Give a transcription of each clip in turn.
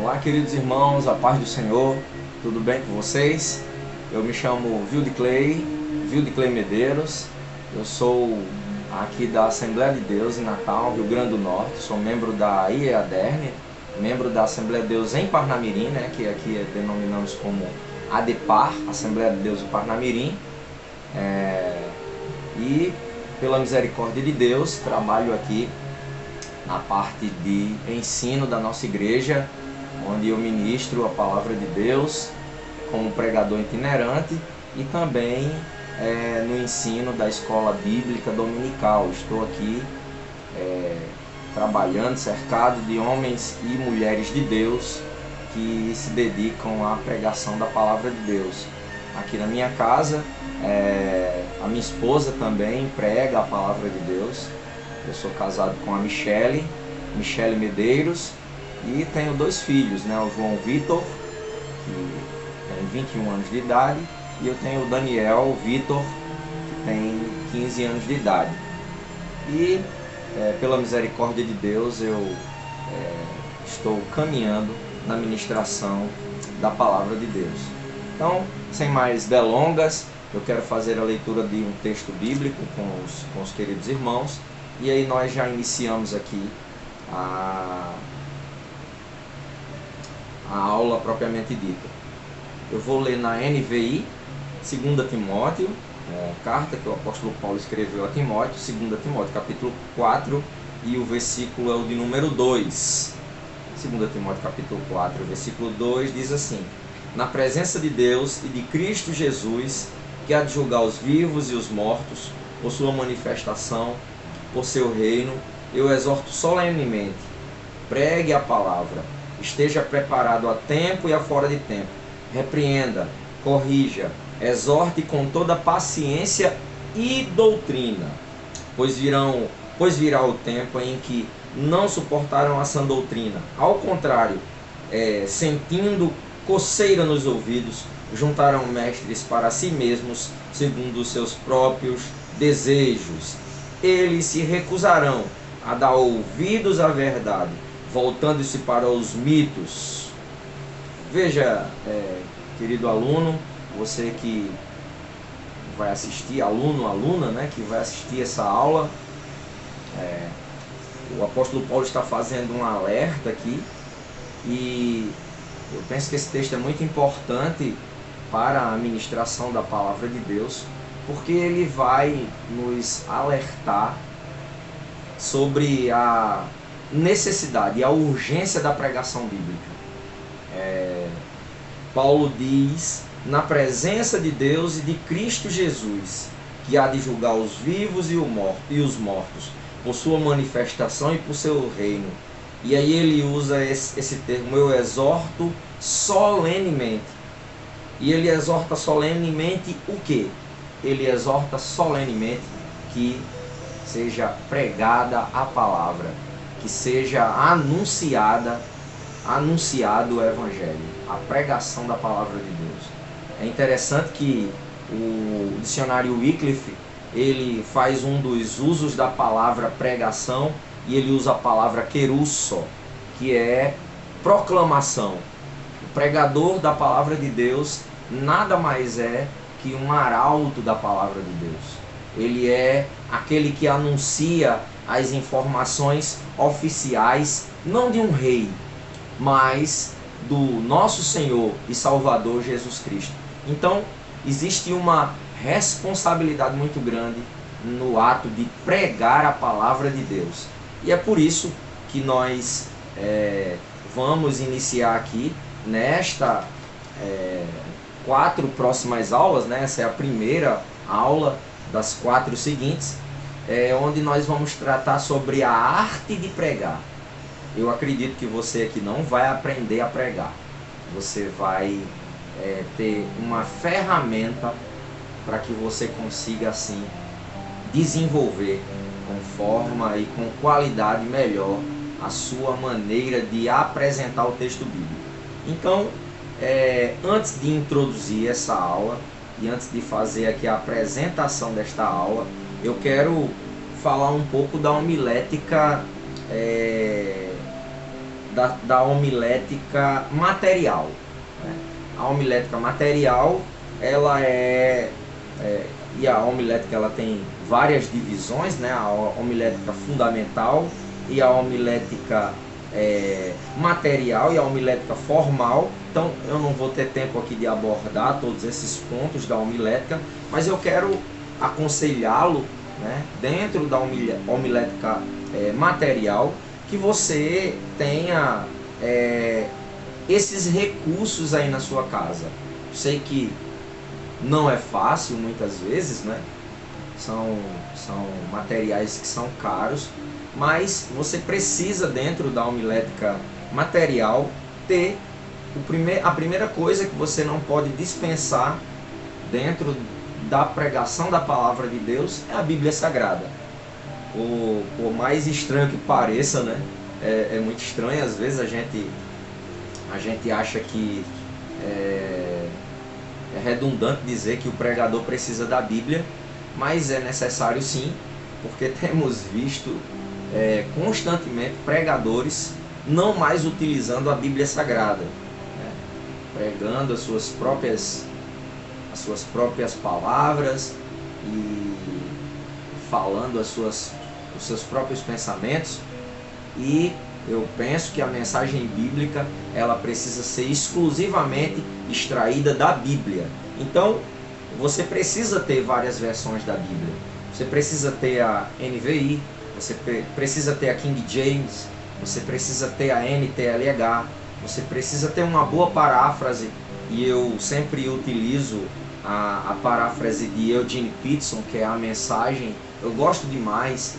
Olá, queridos irmãos, a paz do Senhor, tudo bem com vocês? Eu me chamo Wildeclay Medeiros, eu sou aqui da Assembleia de Deus em Natal, Rio Grande do Norte, sou membro da IEADERN, membro da Assembleia de Deus em Parnamirim, que aqui denominamos como ADEPAR, Assembleia de Deus em Parnamirim, e pela misericórdia de Deus trabalho aqui na parte de ensino da nossa igreja, onde eu ministro a palavra de Deus como pregador itinerante e também no ensino da escola bíblica dominical. Estou aqui trabalhando, cercado de homens e mulheres de Deus que se dedicam à pregação da palavra de Deus. Aqui na minha casa, a minha esposa também prega a palavra de Deus. Eu sou casado com a Michele Medeiros, e tenho dois filhos, o João Vitor, que tem 21 anos de idade, e eu tenho o Daniel Vitor, que tem 15 anos de idade. E pela misericórdia de Deus eu estou caminhando na ministração da palavra de Deus. Então, sem mais delongas, eu quero fazer a leitura de um texto bíblico com os queridos irmãos, e aí nós já iniciamos aqui a aula propriamente dita. Eu vou ler na NVI, 2 Timóteo, carta que o apóstolo Paulo escreveu a Timóteo, 2 Timóteo capítulo 4, e o versículo é o de número 2. 2 Timóteo capítulo 4, versículo 2 diz assim: na presença de Deus e de Cristo Jesus, que há de julgar os vivos e os mortos, por sua manifestação, por seu reino, eu exorto solenemente: pregue a palavra, esteja preparado a tempo e a fora de tempo, repreenda, corrija, exorte com toda paciência e doutrina, pois virá o tempo em que não suportarão a sã doutrina, ao contrário, sentindo coceira nos ouvidos, juntarão mestres para si mesmos, segundo os seus próprios desejos. Eles se recusarão a dar ouvidos à verdade, voltando-se para os mitos. Veja, querido aluno, você que vai assistir, aluna, que vai assistir essa aula, o apóstolo Paulo está fazendo um alerta aqui, e eu penso que esse texto é muito importante para a ministração da palavra de Deus, porque ele vai nos alertar sobre a necessidade e a urgência da pregação bíblica. Paulo diz: na presença de Deus e de Cristo Jesus, que há de julgar os vivos e os mortos, por sua manifestação e por seu reino. E aí ele usa esse termo: eu exorto solenemente. E ele exorta solenemente o quê? Ele exorta solenemente que seja pregada a palavra, que seja anunciado o Evangelho, a pregação da palavra de Deus. É interessante que o dicionário Wycliffe, ele faz um dos usos da palavra pregação, e ele usa a palavra kerusso, que é proclamação. O pregador da palavra de Deus nada mais é que um arauto da palavra de Deus. Ele é aquele que anuncia as informações oficiais, não de um rei, mas do nosso Senhor e Salvador Jesus Cristo. Então, existe uma responsabilidade muito grande no ato de pregar a palavra de Deus. E é por isso que nós vamos iniciar aqui nesta 4 próximas aulas, essa é a primeira aula das 4 seguintes, onde nós vamos tratar sobre a arte de pregar. Eu acredito que você aqui não vai aprender a pregar, você vai ter uma ferramenta para que você consiga assim desenvolver com forma e com qualidade melhor a sua maneira de apresentar o texto bíblico. Então, antes de introduzir essa aula e antes de fazer aqui a apresentação desta aula, eu quero falar um pouco da homilética da homilética material, né? A homilética material, ela e a homilética ela tem várias divisões, né? A homilética fundamental e a homilética material e a homilética formal. Então eu não vou ter tempo aqui de abordar todos esses pontos da homilética, mas eu quero aconselhá-lo, né, dentro da homilética material, que você tenha esses recursos aí na sua casa. Sei que não é fácil muitas vezes, né? São materiais que são caros, mas você precisa, dentro da homilética material, ter a primeira coisa que você não pode dispensar dentro da pregação da palavra de Deus é a Bíblia Sagrada. Por mais estranho que pareça, né? É muito estranho, às vezes a gente acha que é redundante dizer que o pregador precisa da Bíblia, mas é necessário sim, porque temos visto constantemente pregadores não mais utilizando a Bíblia Sagrada, né? Pregando as suas próprias palavras e falando os seus próprios pensamentos. E eu penso que a mensagem bíblica ela precisa ser exclusivamente extraída da Bíblia. Então você precisa ter várias versões da Bíblia. Você precisa ter a NVI, você precisa ter a King James, você precisa ter a NTLH, você precisa ter uma boa paráfrase, e eu sempre utilizo a paráfrase de Eugene Peterson, que é a mensagem. Eu gosto demais.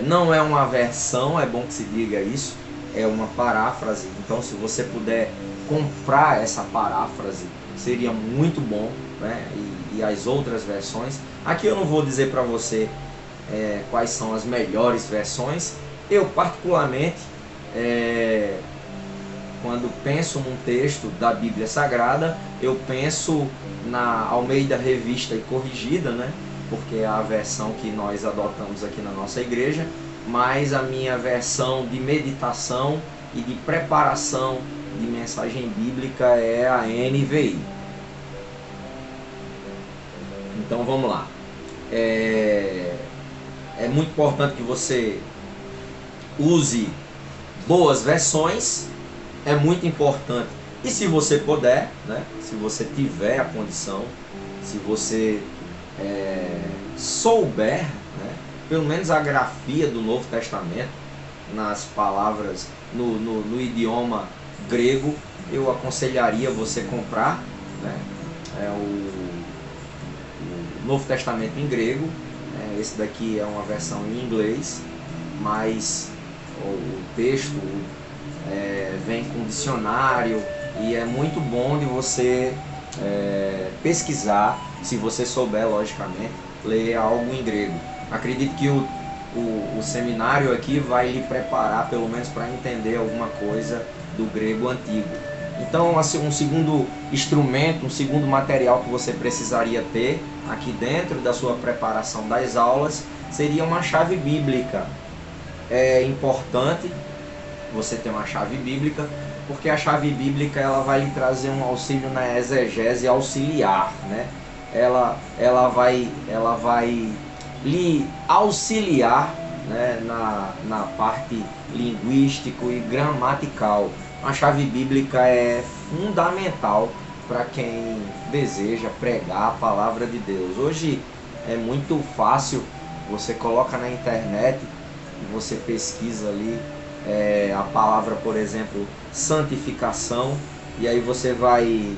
Não é uma versão, é bom que se diga isso, é uma paráfrase. Então se você puder comprar essa paráfrase, seria muito bom, né? E as outras versões. Aqui eu não vou dizer para você quais são as melhores versões. Eu particularmente, quando penso num texto da Bíblia Sagrada, eu penso na Almeida Revista e Corrigida, né? Porque é a versão que nós adotamos aqui na nossa igreja, mas a minha versão de meditação e de preparação de mensagem bíblica é a NVI. Então vamos lá. É muito importante que você use boas versões, é muito importante. E se você puder, né, se você tiver a condição, se você souber, né, pelo menos a grafia do Novo Testamento nas palavras no idioma grego, eu aconselharia você comprar, né, o Novo Testamento em grego. Esse daqui é uma versão em inglês, mas o texto vem com dicionário, e é muito bom de você pesquisar, se você souber, logicamente, ler algo em grego. Acredito que o seminário aqui vai lhe preparar, pelo menos para entender alguma coisa do grego antigo. Então, assim, um segundo instrumento, um segundo material que você precisaria ter aqui dentro da sua preparação das aulas seria uma chave bíblica. É importante você ter uma chave bíblica, porque a chave bíblica ela vai lhe trazer um auxílio na exegese auxiliar, né? Ela vai lhe auxiliar, né, na parte linguística e gramatical. A chave bíblica é fundamental para quem deseja pregar a palavra de Deus. Hoje é muito fácil, você coloca na internet e você pesquisa ali a palavra, por exemplo, santificação, e aí você vai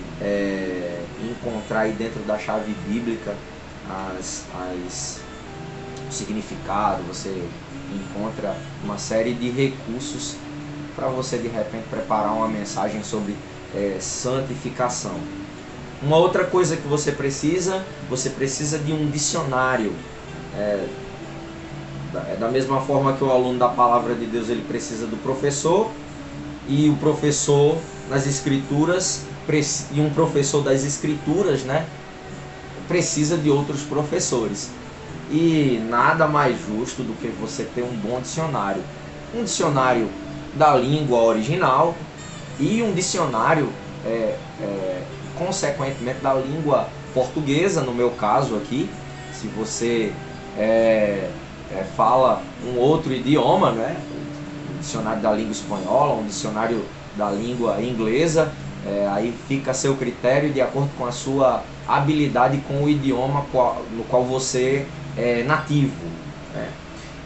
encontrar aí dentro da chave bíblica o significado. Você encontra uma série de recursos para você de repente preparar uma mensagem sobre santificação. Uma outra coisa que você precisa de um dicionário. Da mesma forma que o aluno da palavra de Deus ele precisa do professor, e o professor nas escrituras, e um professor das escrituras, né, precisa de outros professores. E nada mais justo do que você ter um bom dicionário. Um dicionário da língua original e um dicionário, consequentemente, da língua portuguesa, no meu caso aqui. Se você fala um outro idioma, né? Um dicionário da língua espanhola, um dicionário da língua inglesa, aí fica a seu critério de acordo com a sua habilidade com o idioma no qual você é nativo, né?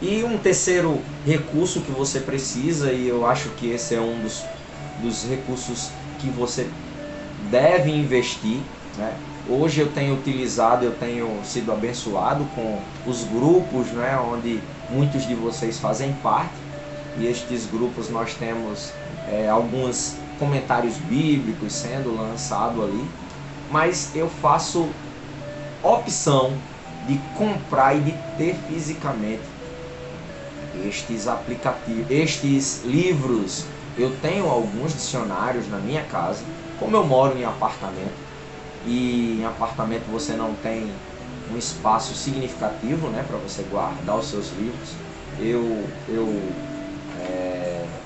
E um terceiro recurso que você precisa, e eu acho que esse é um dos recursos que você deve investir, né? Hoje eu tenho sido abençoado com os grupos, né, onde muitos de vocês fazem parte, e estes grupos nós temos alguns comentários bíblicos sendo lançados ali, mas eu faço opção de comprar e de ter fisicamente estes aplicativos, estes livros. Eu tenho alguns dicionários na minha casa, como eu moro em apartamento, e em apartamento você não tem um espaço significativo, né, para você guardar os seus livros. Eu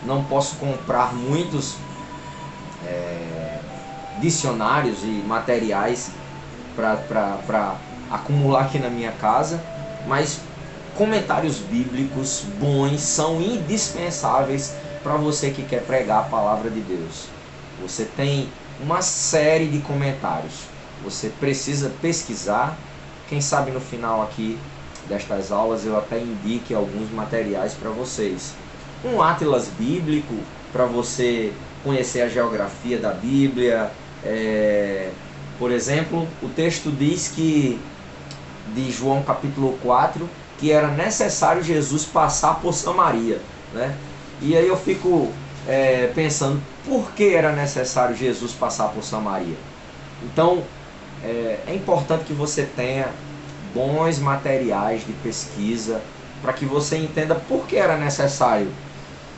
não posso comprar muitos dicionários e materiais para acumular aqui na minha casa, mas comentários bíblicos bons são indispensáveis para você que quer pregar a palavra de Deus. Você tem uma série de comentários, você precisa pesquisar. Quem sabe no final aqui destas aulas eu até indique alguns materiais para vocês. Um atlas bíblico para você conhecer a geografia da Bíblia. Por exemplo, o texto diz que, de João capítulo 4, que era necessário Jesus passar por Samaria, né? E aí eu fico pensando, por que era necessário Jesus passar por Samaria? Então, é importante que você tenha bons materiais de pesquisa para que você entenda por que era necessário.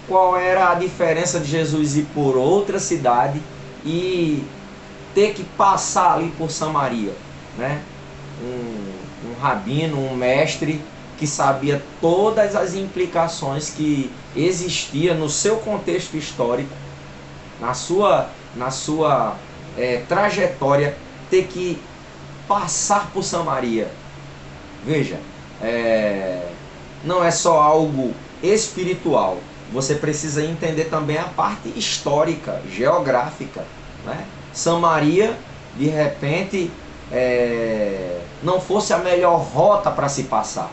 Qual era a diferença de Jesus ir por outra cidade e ter que passar ali por Samaria, né? Um rabino, um mestre que sabia todas as implicações que existia no seu contexto histórico, na sua trajetória, ter que passar por Samaria. Veja, não é só algo espiritual, você precisa entender também a parte histórica, geográfica, né? Samaria, de repente, não fosse a melhor rota para se passar,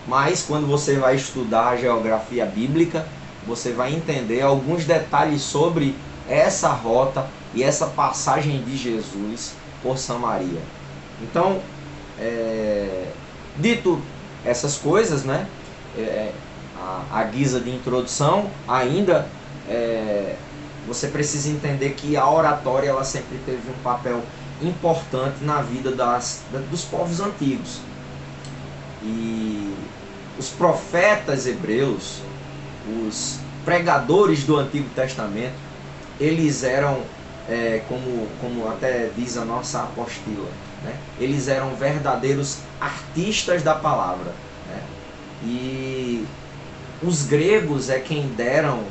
mas quando você vai estudar a geografia bíblica, você vai entender alguns detalhes sobre essa rota e essa passagem de Jesus por Samaria. Então, dito essas coisas, né, a guisa de introdução, ainda você precisa entender que a oratória ela sempre teve um papel importante na vida dos povos antigos. E os profetas hebreus, os pregadores do Antigo Testamento, eles eram, como até diz a nossa apostila, né? Eles eram verdadeiros artistas da palavra, né? E os gregos é quem deram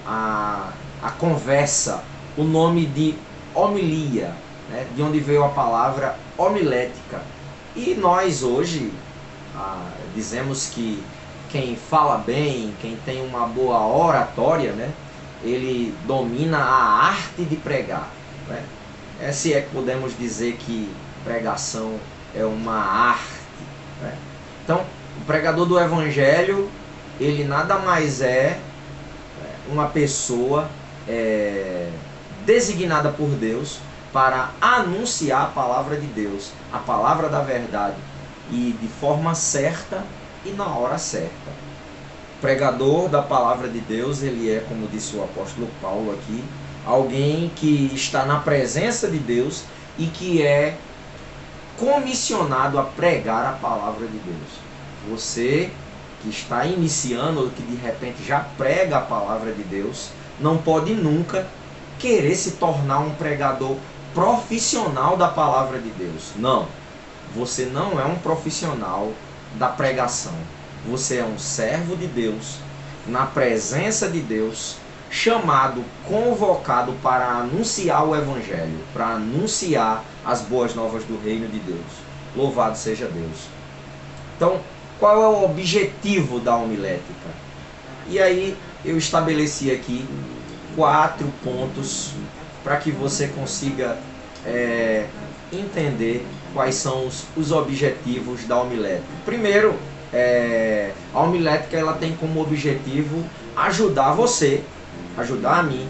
a conversa o nome de homilia, né? De onde veio a palavra homilética. E nós hoje dizemos que quem fala bem, quem tem uma boa oratória, né, ele domina a arte de pregar, né? Se é que podemos dizer que pregação é uma arte, né? Então, o pregador do Evangelho, ele nada mais é uma pessoa designada por Deus para anunciar a palavra de Deus, a palavra da verdade, e de forma certa e na hora certa. O pregador da palavra de Deus, ele é, como disse o apóstolo Paulo aqui, alguém que está na presença de Deus e que é comissionado a pregar a palavra de Deus. Você que está iniciando ou que de repente já prega a palavra de Deus, não pode nunca querer se tornar um pregador profissional da palavra de Deus. Não. Você não é um profissional da pregação. Você é um servo de Deus, na presença de Deus, chamado, convocado para anunciar o Evangelho, para anunciar as boas novas do reino de Deus. Louvado seja Deus. Então, qual é o objetivo da homilética? E aí eu estabeleci aqui 4 pontos para que você consiga entender quais são os objetivos da homilética. Primeiro, a homilética ela tem como objetivo ajudar você, ajudar a mim,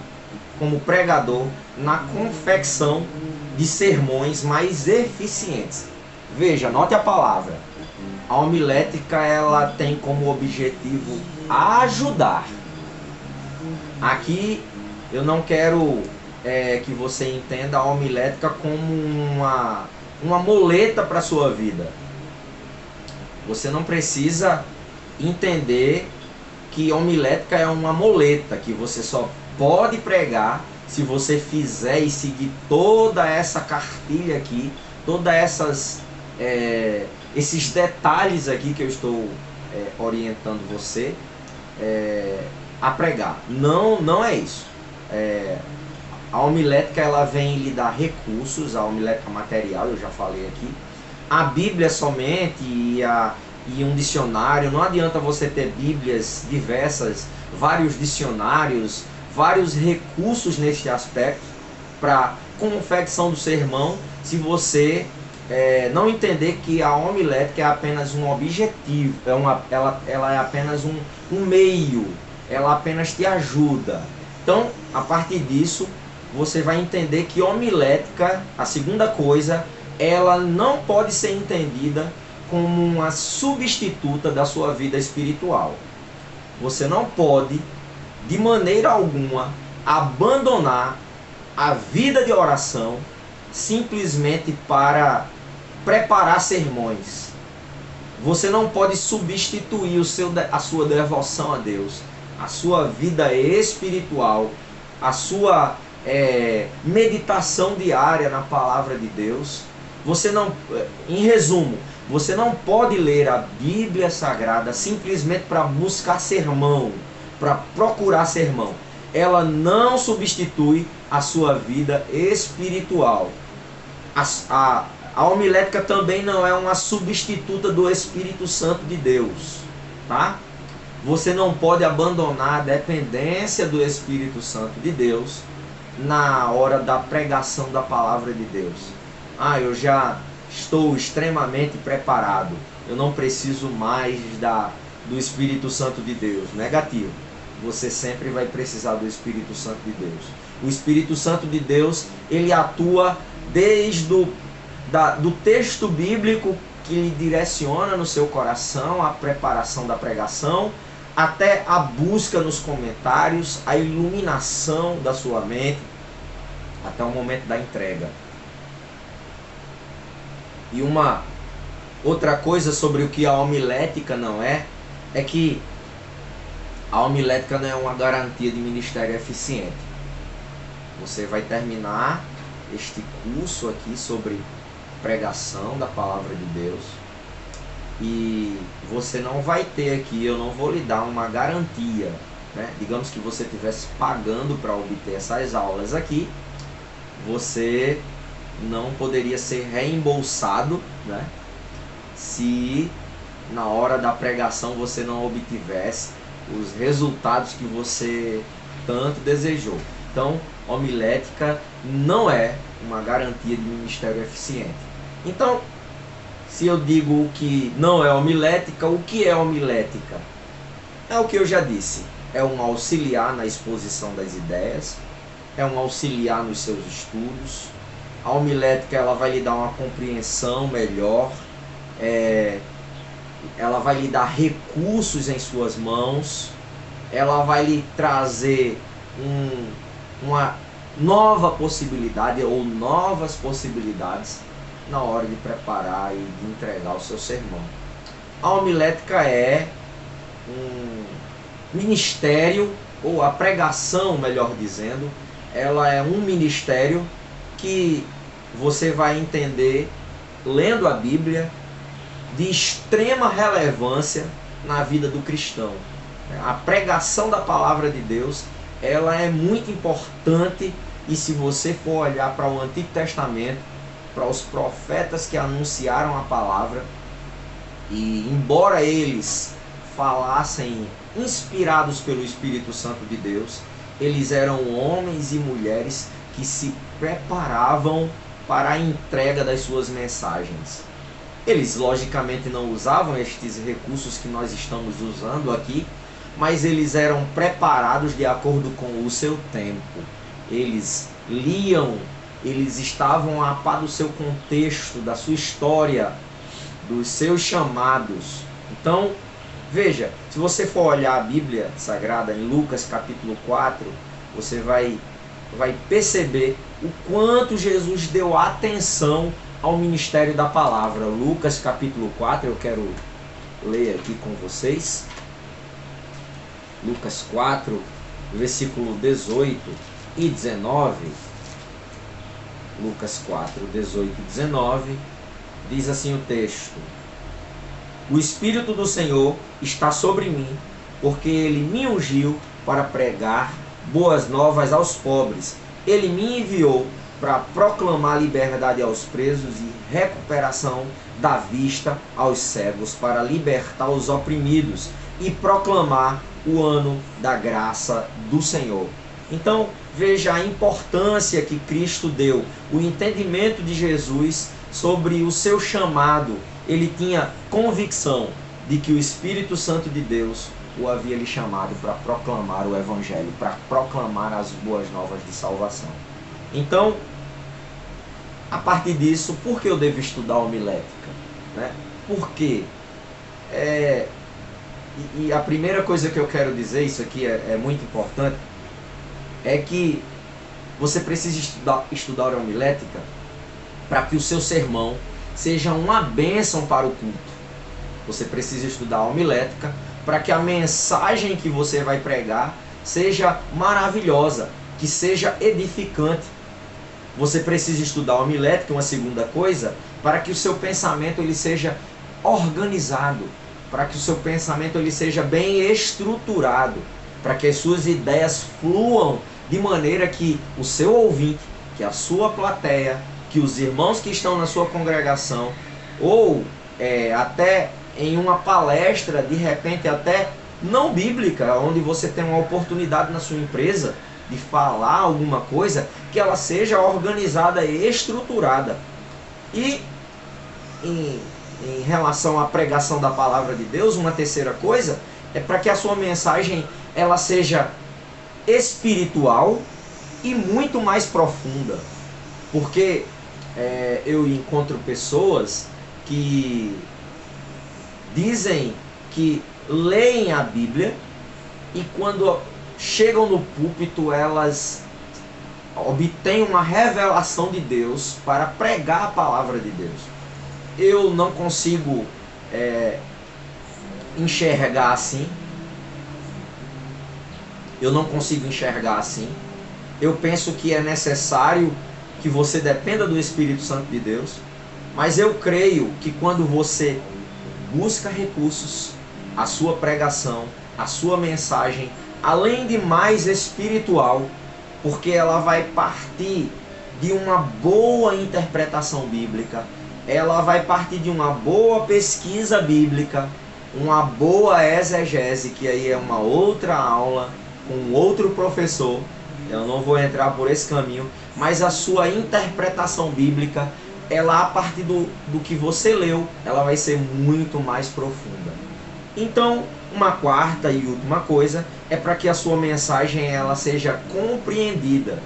como pregador, na confecção de sermões mais eficientes. Veja, note a palavra. A homilética ela tem como objetivo ajudar. Aqui eu não quero que você entenda a homilética como uma muleta para a sua vida. Você não precisa entender que homilética é uma muleta, que você só pode pregar se você fizer e seguir toda essa cartilha aqui, todas esses detalhes aqui que eu estou orientando você a pregar. Não é isso. A homilética ela vem lhe dar recursos, a homilética material, eu já falei aqui. A Bíblia somente e um dicionário, não adianta você ter Bíblias diversas, vários dicionários, vários recursos neste aspecto para confecção do sermão, se você não entender que a homilética é apenas um objetivo, ela é apenas um meio, ela apenas te ajuda. Então, a partir disso, você vai entender que homilética, a segunda coisa, ela não pode ser entendida como uma substituta da sua vida espiritual. Você não pode, de maneira alguma, abandonar a vida de oração simplesmente para preparar sermões. Você não pode substituir a sua devoção a Deus, a sua vida espiritual, a sua meditação diária na palavra de Deus. Você não, em resumo, você não pode ler a Bíblia Sagrada simplesmente para buscar sermão, para procurar sermão. Ela não substitui a sua vida espiritual. A homilética também não é uma substituta do Espírito Santo de Deus, tá? Você não pode abandonar a dependência do Espírito Santo de Deus na hora da pregação da palavra de Deus. Eu já estou extremamente preparado, eu não preciso mais do Espírito Santo de Deus. Negativo. Você sempre vai precisar do Espírito Santo de Deus. O Espírito Santo de Deus, ele atua desde do texto bíblico que lhe direciona no seu coração a preparação da pregação, até a busca nos comentários, a iluminação da sua mente, até o momento da entrega. E uma outra coisa sobre o que a homilética não é que a homilética não é uma garantia de ministério eficiente. Você vai terminar este curso aqui sobre pregação da palavra de Deus e você não vai ter aqui, eu não vou lhe dar uma garantia, né? Digamos que você estivesse pagando para obter essas aulas aqui, você não poderia ser reembolsado, né? Se na hora da pregação você não obtivesse os resultados que você tanto desejou. Então, homilética não é uma garantia de ministério eficiente. Então, se eu digo que não é homilética, o que é homilética? É o que eu já disse. É um auxiliar na exposição das ideias, é um auxiliar nos seus estudos. A homilética ela vai lhe dar uma compreensão melhor, ela vai lhe dar recursos em suas mãos, ela vai lhe trazer uma nova possibilidade ou novas possibilidades na hora de preparar e de entregar o seu sermão. A homilética é um ministério, ou a pregação, melhor dizendo, ela é um ministério que você vai entender lendo a Bíblia, de extrema relevância na vida do cristão. A pregação da palavra de Deus ela é muito importante. E se você for olhar para o Antigo Testamento, para os profetas que anunciaram a palavra, e embora eles falassem inspirados pelo Espírito Santo de Deus, eles eram homens e mulheres que se preparavam para a entrega das suas mensagens. Eles logicamente não usavam estes recursos que nós estamos usando aqui, mas eles eram preparados de acordo com o seu tempo. Eles liam, eles estavam a par do seu contexto, da sua história, dos seus chamados. Então, veja, se você for olhar a Bíblia Sagrada em Lucas capítulo 4, você vai perceber o quanto Jesus deu atenção ao ministério da palavra. Lucas capítulo 4, eu quero ler aqui com vocês. Lucas 4, versículo 18 e 19. Lucas 4, 18 e 19, diz assim o texto: O Espírito do Senhor está sobre mim, porque Ele me ungiu para pregar boas novas aos pobres. Ele me enviou para proclamar liberdade aos presos e recuperação da vista aos cegos, para libertar os oprimidos e proclamar o ano da graça do Senhor. Então, veja a importância que Cristo deu, o entendimento de Jesus sobre o seu chamado. Ele tinha convicção de que o Espírito Santo de Deus o havia lhe chamado para proclamar o Evangelho, para proclamar as boas novas de salvação. Então, a partir disso, por que eu devo estudar homilética? Né? Por quê? E a primeira coisa que eu quero dizer, isso aqui é muito importante, é que você precisa estudar homilética para que o seu sermão seja uma bênção para o culto. Você precisa estudar homilética para que a mensagem que você vai pregar seja maravilhosa, que seja edificante. Você precisa estudar homilética, uma segunda coisa, para que o seu pensamento ele seja organizado, para que o seu pensamento ele seja bem estruturado, para que as suas ideias fluam de maneira que o seu ouvinte, que a sua plateia, que os irmãos que estão na sua congregação, ou até em uma palestra, de repente até não bíblica, onde você tem uma oportunidade na sua empresa de falar alguma coisa, que ela seja organizada e estruturada. E em relação à pregação da palavra de Deus, uma terceira coisa é para que a sua mensagem ela seja espiritual e muito mais profunda. Porque eu encontro pessoas que dizem que leem a Bíblia e quando chegam no púlpito elas obtêm uma revelação de Deus para pregar a palavra de Deus. Eu não consigo enxergar assim. Eu não consigo enxergar assim. Eu penso que é necessário que você dependa do Espírito Santo de Deus. Mas eu creio que quando você busca recursos, a sua pregação, a sua mensagem, além de mais espiritual, porque ela vai partir de uma boa interpretação bíblica, ela vai partir de uma boa pesquisa bíblica, uma boa exegese, que aí é uma outra aula, com outro professor. Eu não vou entrar por esse caminho, mas a sua interpretação bíblica, ela a partir do que você leu, ela vai ser muito mais profunda. Então, uma quarta e última coisa é para que a sua mensagem ela seja compreendida.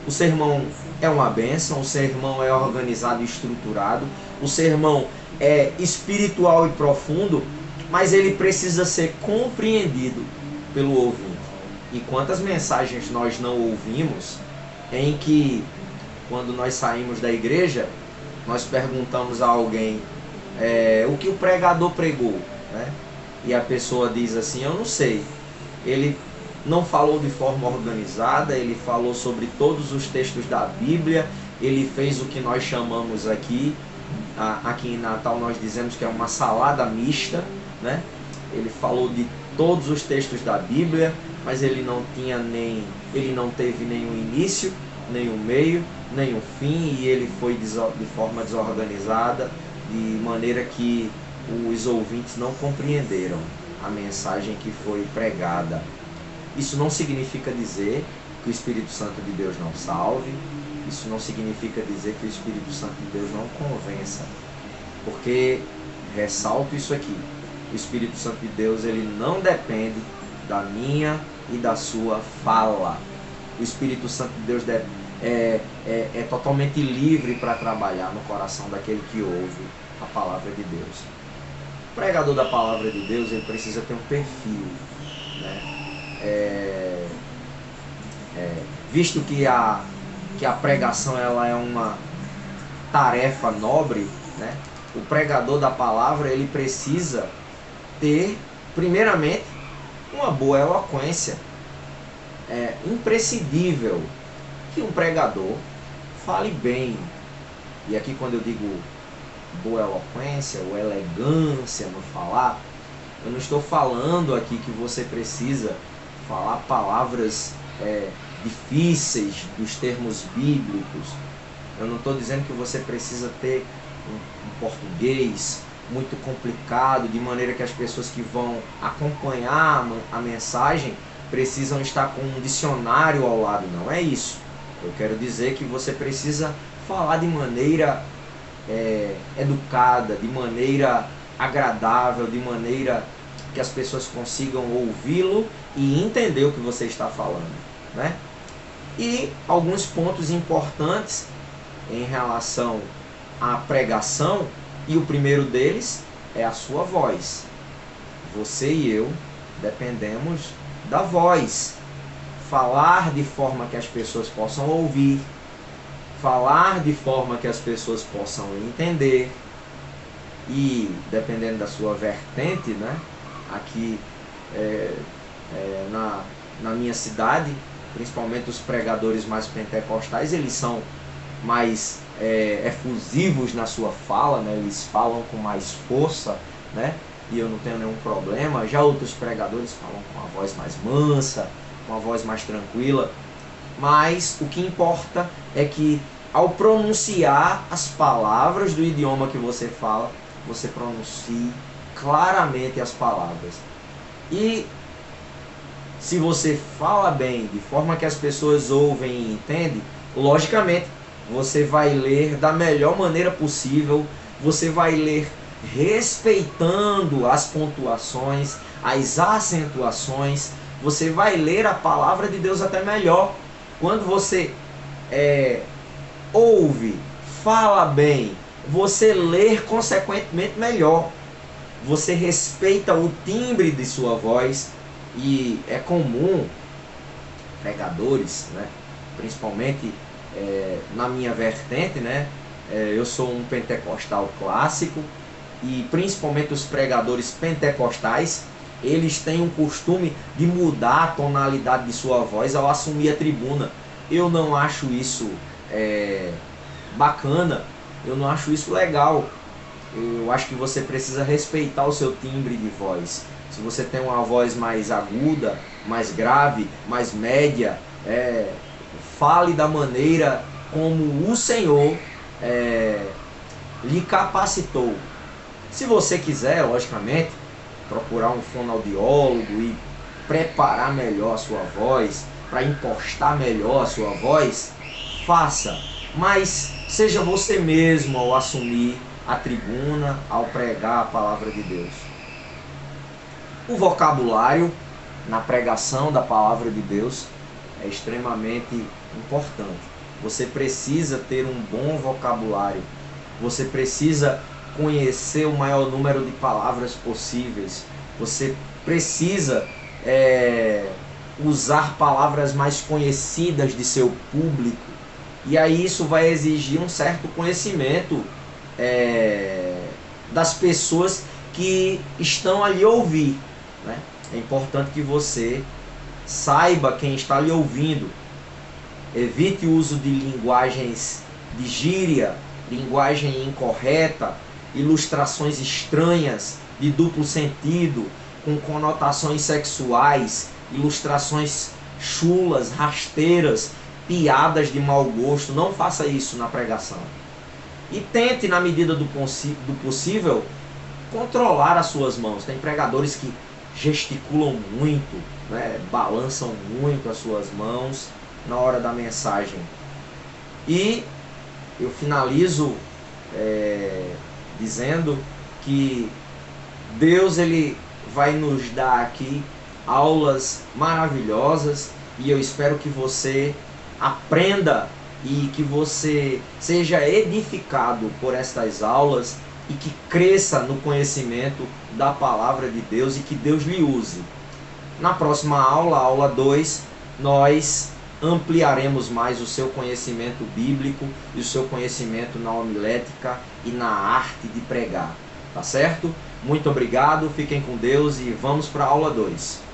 O sermão é uma bênção, o sermão é organizado e estruturado, o sermão é espiritual e profundo, mas ele precisa ser compreendido pelo ouvinte. E quantas mensagens nós não ouvimos em que, quando nós saímos da igreja, nós perguntamos a alguém o que o pregador pregou, né? E a pessoa diz assim, eu não sei. Ele não falou de forma organizada, ele falou sobre todos os textos da Bíblia, ele fez o que nós chamamos aqui em Natal nós dizemos que é uma salada mista, né? Ele falou de todos os textos da Bíblia, mas ele não teve nenhum início, nem um meio, nem um fim, e ele foi de forma desorganizada, de maneira que os ouvintes não compreenderam a mensagem que foi pregada. Isso não significa dizer que o Espírito Santo de Deus não salve, isso não significa dizer que o Espírito Santo de Deus não convença, porque, ressalto isso aqui, o Espírito Santo de Deus, ele não depende da minha e da sua fala. O Espírito Santo de Deus é totalmente livre para trabalhar no coração daquele que ouve a palavra de Deus. O pregador da palavra de Deus, ele precisa ter um perfil, né? Visto que a pregação ela é uma tarefa nobre, né? O pregador da palavra, ele precisa ter, primeiramente, uma boa eloquência. É imprescindível que um pregador fale bem. E aqui, quando eu digo boa eloquência ou elegância no falar, eu não estou falando aqui que você precisa falar palavras difíceis dos termos bíblicos. Eu não estou dizendo que você precisa ter um português muito complicado, de maneira que as pessoas que vão acompanhar a mensagem precisam estar com um dicionário ao lado. Não é isso. Eu quero dizer que você precisa falar de maneira educada, de maneira agradável, de maneira que as pessoas consigam ouvi-lo e entender o que você está falando, né? E alguns pontos importantes em relação à pregação, e o primeiro deles é a sua voz. Você e eu dependemos da voz. Falar de forma que as pessoas possam ouvir, falar de forma que as pessoas possam entender. E dependendo da sua vertente, né? Aqui na minha cidade, principalmente os pregadores mais pentecostais, eles são mais efusivos na sua fala, né? Eles falam com mais força, né? E eu não tenho nenhum problema. Já outros pregadores falam com uma voz mais mansa, com uma voz mais tranquila. Mas o que importa é que, ao pronunciar as palavras do idioma que você fala, você pronuncie claramente as palavras. E se você fala bem, de forma que as pessoas ouvem e entendem, logicamente você vai ler da melhor maneira possível, você vai ler respeitando as pontuações, as acentuações, você vai ler a palavra de Deus até melhor. Quando você ouve, fala bem, você lê consequentemente melhor. Você respeita o timbre de sua voz. E é comum pregadores, né, principalmente na minha vertente, né, eu sou um pentecostal clássico, e principalmente os pregadores pentecostais, eles têm um costume de mudar a tonalidade de sua voz ao assumir a tribuna. Eu não acho isso bacana, eu não acho isso legal. Eu acho que você precisa respeitar o seu timbre de voz. Se você tem uma voz mais aguda, mais grave, mais média, fale da maneira como o Senhor lhe capacitou. Se você quiser, logicamente, procurar um fonoaudiólogo e preparar melhor a sua voz, para impostar melhor a sua voz, faça. Mas seja você mesmo ao assumir a tribuna, ao pregar a palavra de Deus. O vocabulário na pregação da palavra de Deus é extremamente importante. Você precisa ter um bom vocabulário. Você precisa conhecer o maior número de palavras possíveis. Você precisa usar palavras mais conhecidas de seu público. E aí isso vai exigir um certo conhecimento das pessoas que estão ali a ouvir, né? É importante que você saiba quem está lhe ouvindo. Evite o uso de linguagens de gíria, linguagem incorreta, ilustrações estranhas, de duplo sentido, com conotações sexuais, ilustrações chulas, rasteiras, piadas de mau gosto. Não faça isso na pregação. E tente, na medida do possível, controlar as suas mãos. Tem pregadores que gesticulam muito, né? Balançam muito as suas mãos na hora da mensagem. E eu finalizo dizendo que Deus ele vai nos dar aqui aulas maravilhosas, e eu espero que você aprenda e que você seja edificado por estas aulas e que cresça no conhecimento da palavra de Deus e que Deus lhe use. Na próxima aula, aula 2, nós ampliaremos mais o seu conhecimento bíblico e o seu conhecimento na homilética e na arte de pregar. Tá certo? Muito obrigado, fiquem com Deus e vamos para a aula 2.